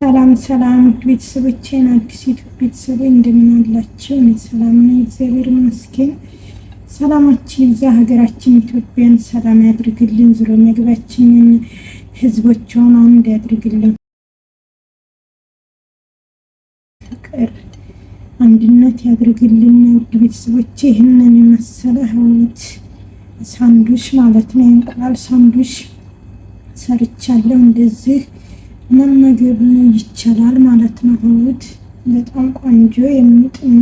ሰላም ሰላም ቤተሰቦቼን አዲስ ዩቲዩብ ቤተሰቦች እንደምን አላችሁ? እኔ ሰላም ነኝ፣ እግዚአብሔር ይመስገን። ሰላማችን ይብዛ፣ ሀገራችን ኢትዮጵያን ሰላም ያድርግልን፣ ዙሮ መግባችንን ህዝቦቿን አንድ ያድርግልን፣ ፍቅር አንድነት ያድርግልን። ውድ ቤተሰቦቼ ይህንን የመሰለ ህይወት ሳንዱሽ ማለት ነው፣ እንቁላል ሳንዱሽ ሰርቻለሁ። እንደዚህ መመገብ ይቻላል ማለት ነው። ህይወት በጣም ቆንጆ የሚጥና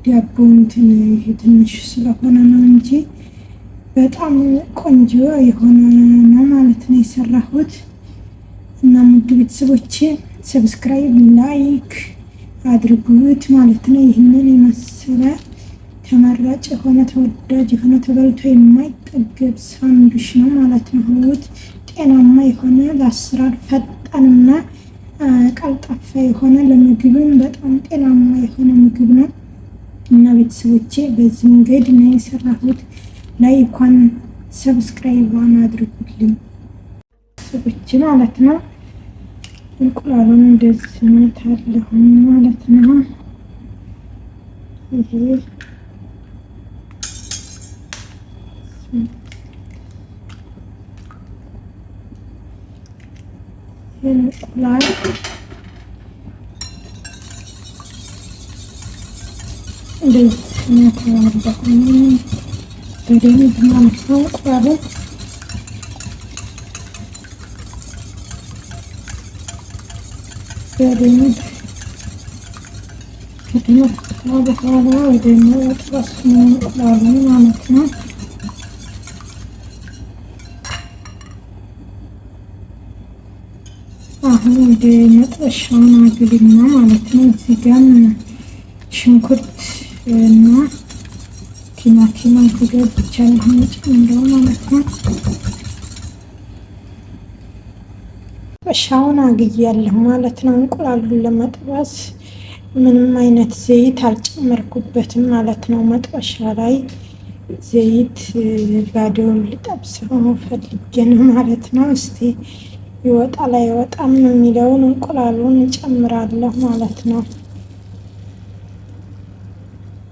ዳቦ እንትን ይሄ ትንሽ ስለሆነ ነው እንጂ በጣም ቆንጆ የሆነ ነው ማለት ነው የሰራሁት። እና ውድ ቤተሰቦቼ ሰብስክራይብ ላይክ አድርጉት ማለት ነው። ይህንን የመሰለ ተመራጭ የሆነ ተወዳጅ የሆነ ተበልቶ የማይጠገብ ሳንዱሽ ነው ማለት ነው። ህይወት ጤናማ የሆነ ለአሰራር ፈጣንና ቀልጣፋ የሆነ ለምግብም በጣም ጤናማ የሆነ ምግብ ነው እና ቤተሰቦቼ በዚህ መንገድ ነው የሰራሁት። ላይኳን ሰብስክራይቧን አድርጉልኝ ቤተሰቦቼ ማለት ነው። እንቁላሉን እንደዚህ መታለሁ ማለት ነው። ይሄ እንቁላል እንደዚህ መታለሁ በደንብ ማለት ነው። እንቁላሉ በደንብ ከተመታ በኋላ ወደ መጥበስ ነው እንቁላሉ ማለት ነው። አሁን ወደ መጥበሻውን አግልና ማለት ነው። እዚህ ጋር ሽንኩርት እና ቲማቲም አዘጋጅቻለሁ ጨምረው ማለት ነው። መጥበሻውን አግያለሁ ማለት ነው። እንቁላሉን ለመጥበስ ምንም አይነት ዘይት አልጨመርኩበትም ማለት ነው። መጥበሻ ላይ ዘይት ባዶውን ልጠብሰው ፈልጌ ነው ማለት ነው። እስቲ ይወጣል አይወጣም የሚለውን እንቁላሉን እጨምራለሁ ማለት ነው።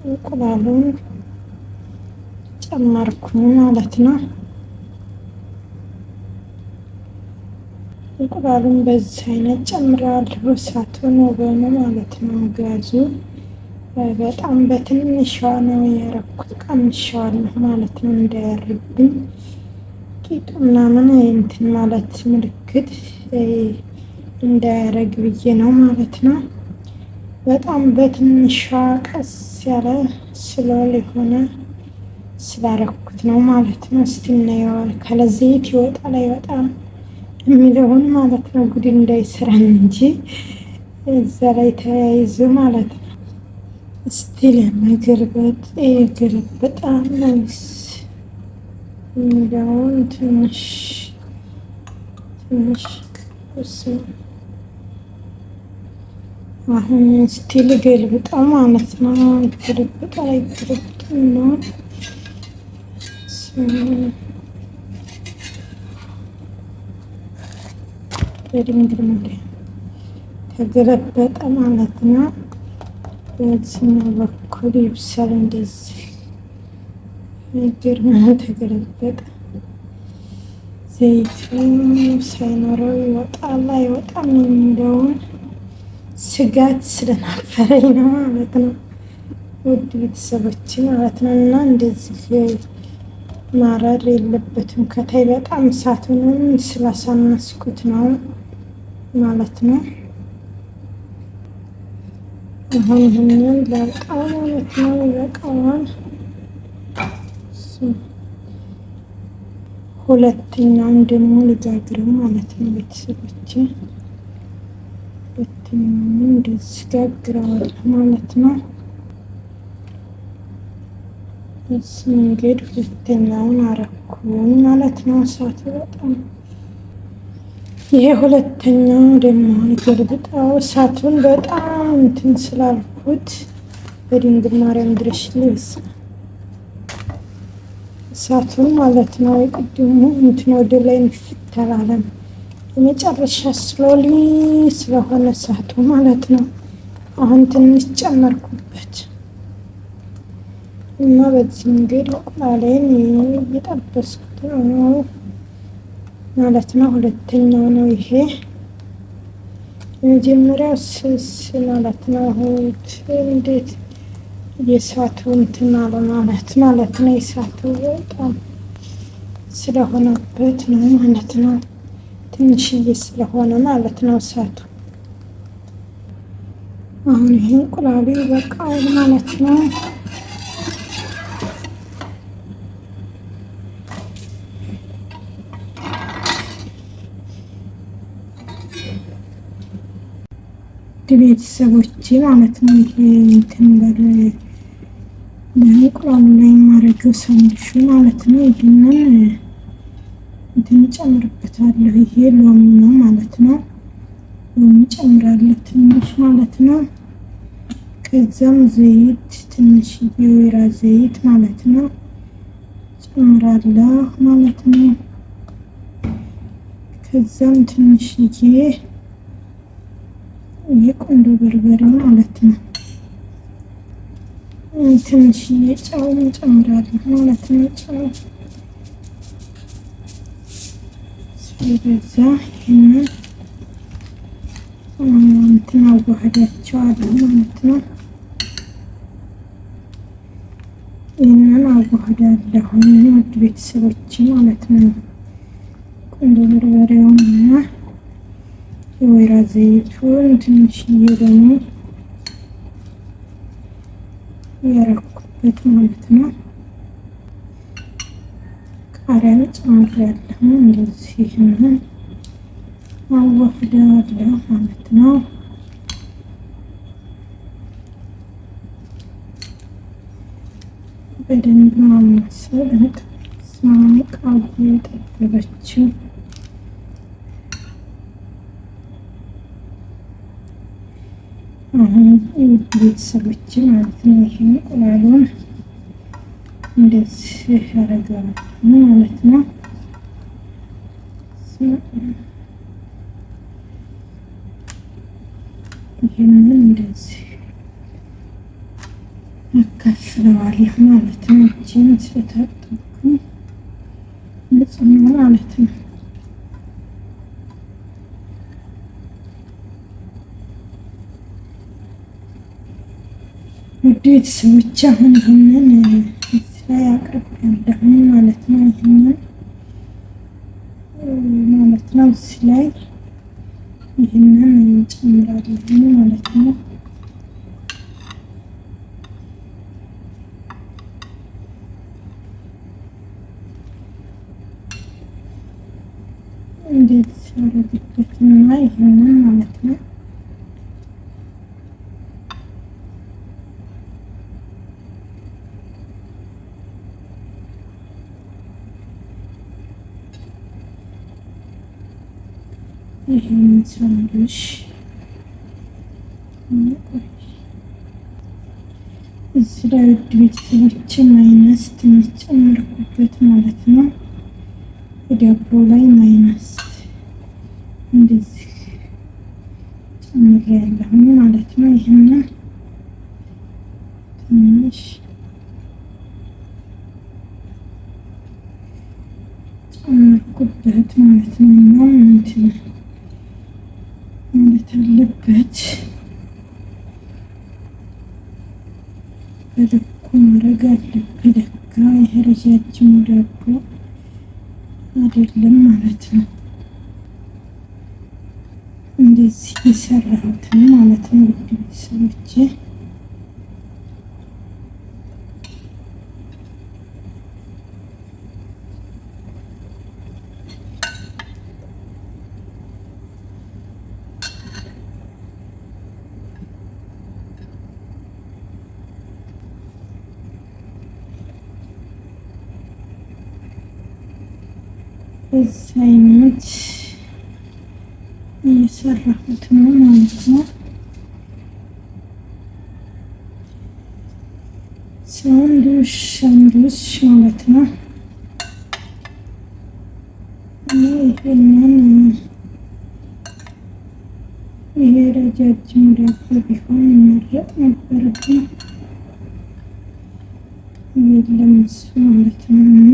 እንቁላሉን ጨመርኩ ማለት ነው። እንቁላሉን በዚህ አይነት ጨምራለሁ። እሳቱን ወገኑ ማለት ነው። ጋዙ በጣም በትንሿ ነው ያረኩት፣ ቀንሼዋለሁ ማለት ነው እንዳያርብኝ ቂጡ ምናምን እንትን ማለት ምልክት እንዳያረግ ብዬ ነው ማለት ነው። በጣም በትንሿ ቀስ ያለ ስሎል የሆነ ስላረኩት ነው ማለት ነው። እስቲ እናየዋል ካለ ዘይት ይወጣል አይወጣም የሚለውን ማለት ነው። ጉድ እንዳይሰራን እንጂ እዛ ላይ ተያይዞ ማለት ነው። እስቲ ለመገልበጥ በጣም ናይስ የሚለውን ትንሽ አሁን ስቲል ገልብጠው ማለት ነው። ይገልብጣ አይገልብጥም ነው በድንግል ማርያም ተገለበጠ ማለት ነው። በዚህ በኩል ይብሳል እንደዚህ ነገር ተገለበጠ። ዘይቱ ሳይኖረው ይወጣል አይወጣም የሚለውን ስጋት ስለነበረኝ ነው ማለት ነው። ውድ ቤተሰቦች ማለት ነው። እና እንደዚህ ማረር የለበትም ከታይ በጣም እሳቱንም ስላሳነስኩት ነው ማለት ነው። አሁን ይህንን ላውጣው ማለት ነው። ይበቃዋል። ሁለተኛውን ደግሞ ልጋግረው ማለት ነው ቤተሰቦቼ። ሁለተኛውን እንደዚህ ጋግረዋለሁ ማለት ነው። በዚህ መንገድ ሁለተኛውን አረኩኝ ማለት ነው። እሳቱ በጣም ይሄ ሁለተኛው ደግሞ ልገልብጠው። እሳቱን በጣም እንትን ስላልኩት በድንግል ማርያም ድረሽ ልብስ እሳቱን ማለት ነው። የቅድሙ እንትን ወደ ላይ ንፍት አላለም። የመጨረሻ ስሎሊ ስለሆነ እሳቱ ማለት ነው። አሁን ትንሽ ጨመርኩበት እና በዚህ መንገድ እንቁላሌን እየጠበስኩት ነው ማለት ነው። ሁለተኛው ነው ይሄ። የመጀመሪያው ስስ ማለት ነው። እንዴት የእሳቱ እንትን አለ ማለት ነው። የእሳቱ በጣም ስለሆነበት ነው ማለት ነው። ትንሽዬ ስለሆነ ማለት ነው እሳቱ። አሁን ይሄ እንቁላሉ ይበቃል ማለት ነው። ቤተሰቦቼ ማለት ነው። ይሄ እንትን በእንቁላሉ ላይ የማደርገው ሳንዱሹ ማለት ነው። ይሄንን እንትን ጨምርበታለሁ። ይሄ ሎሚ ነው ማለት ነው። ሎሚ ጨምራለሁ ትንሽ ማለት ነው። ከዛም ዘይት ትንሽ የወይራ ዘይት ማለት ነው ጨምራለሁ ማለት ነው። ከዛም ትንሽዬ የቁንዶ በርበሬ ማለት ነው። ትንሽዬ ጨው ጨምራለሁ ማለት ነው። ጨው ስለዛ ይሄንን እንትን አዋህዳቸዋለሁ ማለት ነው። ይሄንን አዋህዳለሁ ውድ ቤተሰቦቼ ማለት ነው። ቁንዶ በርበሬውንና የወይራ ዘይቱን ትንሽዬ ደግሞ ያረኩበት ማለት ነው። ቃሪያ ጨምሬያለሁ። እንደዚህ ይሄንን አዋህዳለሁ ማለት ነው። በደንብ ማማሰል ቃሉ የጠበበችው አሁን ቤተሰቦች ማለት ነው። ይሄ እንቁላሉን እንደዚህ ያደርጋሉ ማለት ነው። ይሄንን እንደዚህ አካፍለዋለሁ ማለት ነው። እጄን ስለታጠብኩ ንጹህ ነው ማለት ነው። ውድ ቤተሰቦች አሁን ይሄንን እዚህ ላይ አቅርቤያለሁ ማለት ነው። ይሄንን ማለት ነው እዚህ ላይ ይሄንን እንጨምራለን ማለት ነው። እንዴት ያደረግበትና ይሄንን ማለት ነው። ይሄን ሳንዱሽ እዚህ ላይ ውድ ቤተሰቦች ማይነስ ትንሽ ጨመርኩበት ማለት ነው። ዳቦ ላይ ማይነስ እንደዚህ ጨምሬያለሁ ማለት ነው። ይሄንን ትንሽ ጨመርኩበት ማለት ነው። እና እንትን ማለት አለበት በልኩ ማድረግ አለብኝ። ለካ ይሄ ረጃጅሙ ዳቦ አይደለም ማለት ነው። እንደዚህ የሰራሁት ማለት ነው ውድ ቤተሰቦቼ። በዚህ አይነት እየሰራሁት ነው ማለት ነው። ሳንዱሽ ማለት ነው። ይሄንን ረጃጅም ዳቦ ቢሆን ይመረጥ ነበር፣ ግን የለም እሱ ማለት ነው። እና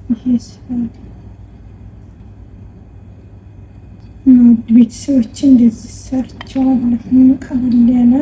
ይሄ እና ውድ ቤተሰቦች እንደዚህ ሰርቸዋለሁ። ቀለል ያለ